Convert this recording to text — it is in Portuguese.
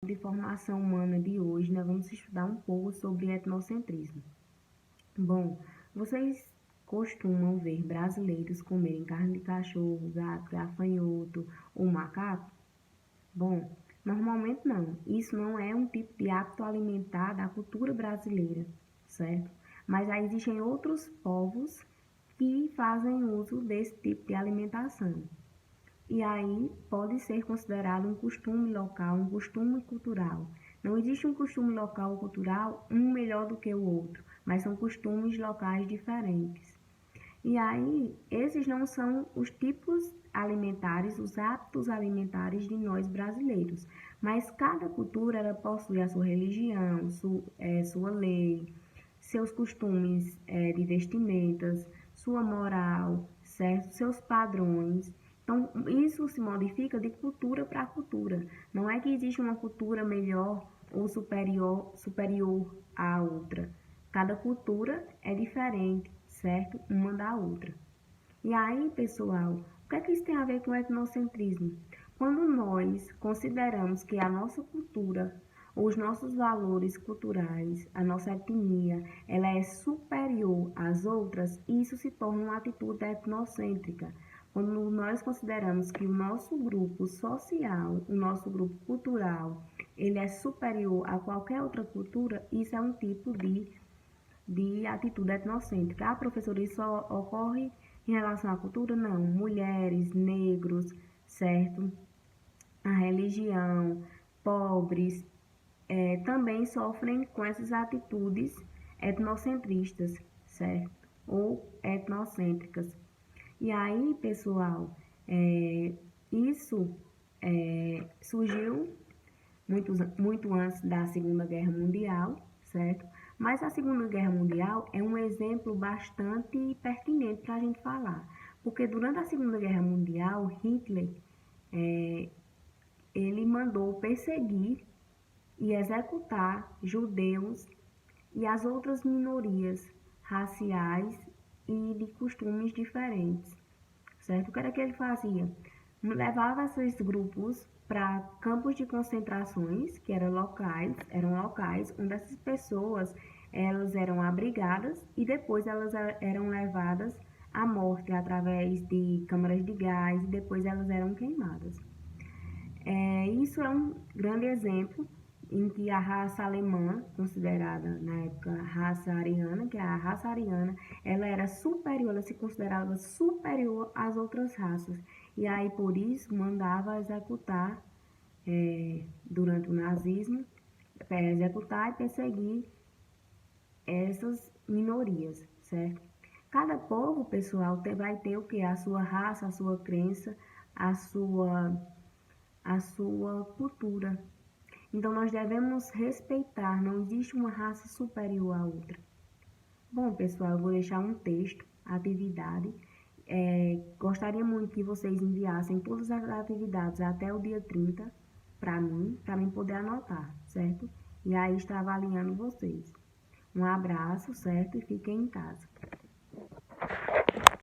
de formação humana de hoje, nós vamos estudar um pouco sobre etnocentrismo. Bom, vocês costumam ver brasileiros comerem carne de cachorro, gato, gafanhoto ou macaco? Bom, normalmente não. Isso não é um tipo de hábito alimentar da cultura brasileira, certo? Mas aí existem outros povos que fazem uso desse tipo de alimentação. E aí pode ser considerado um costume local, um costume cultural. Não existe um costume local ou cultural um melhor do que o outro, mas são costumes locais diferentes. E aí, esses não são os tipos alimentares, os hábitos alimentares de nós brasileiros. Mas cada cultura ela possui a sua religião, sua lei, seus costumes de vestimentas, sua moral, certo? Seus padrões. Então, isso se modifica de cultura para cultura. Não é que existe uma cultura melhor ou superior à outra. Cada cultura é diferente, certo? Uma da outra. E aí, pessoal, o que é que isso tem a ver com o etnocentrismo? Quando nós consideramos que a nossa cultura, os nossos valores culturais, a nossa etnia, ela é superior às outras, isso se torna uma atitude etnocêntrica. Quando nós consideramos que o nosso grupo social, o nosso grupo cultural, ele é superior a qualquer outra cultura, isso é um tipo de atitude etnocêntrica. Ah, professora, isso ocorre em relação à cultura? Não. Mulheres, negros, certo? A religião, pobres, também sofrem com essas atitudes etnocentristas, certo? Ou etnocêntricas. E aí, pessoal, isso surgiu muito antes da Segunda Guerra Mundial, certo? Mas a Segunda Guerra Mundial é um exemplo bastante pertinente para a gente falar, porque durante a Segunda Guerra Mundial, Hitler ele mandou perseguir e executar judeus e as outras minorias raciais e de costumes diferentes, certo? O que era que ele fazia? Levava esses grupos para campos de concentrações, que eram locais, onde essas pessoas elas eram abrigadas e depois elas eram levadas à morte através de câmaras de gás e depois elas eram queimadas. Isso é um grande exemplo em que a raça alemã, considerada na época raça ariana, que é a raça ariana, ela era superior, ela se considerava superior às outras raças. E aí, por isso, mandava executar, durante o nazismo, executar e perseguir essas minorias, certo? Cada povo, pessoal, vai ter o que? A sua raça, a sua crença, a sua cultura. Então, nós devemos respeitar, não existe uma raça superior à outra. Bom, pessoal, eu vou deixar um texto, atividade. Gostaria muito que vocês enviassem todas as atividades até o dia 30 para mim poder anotar, certo? E aí estar avaliando vocês. Um abraço, certo? E fiquem em casa.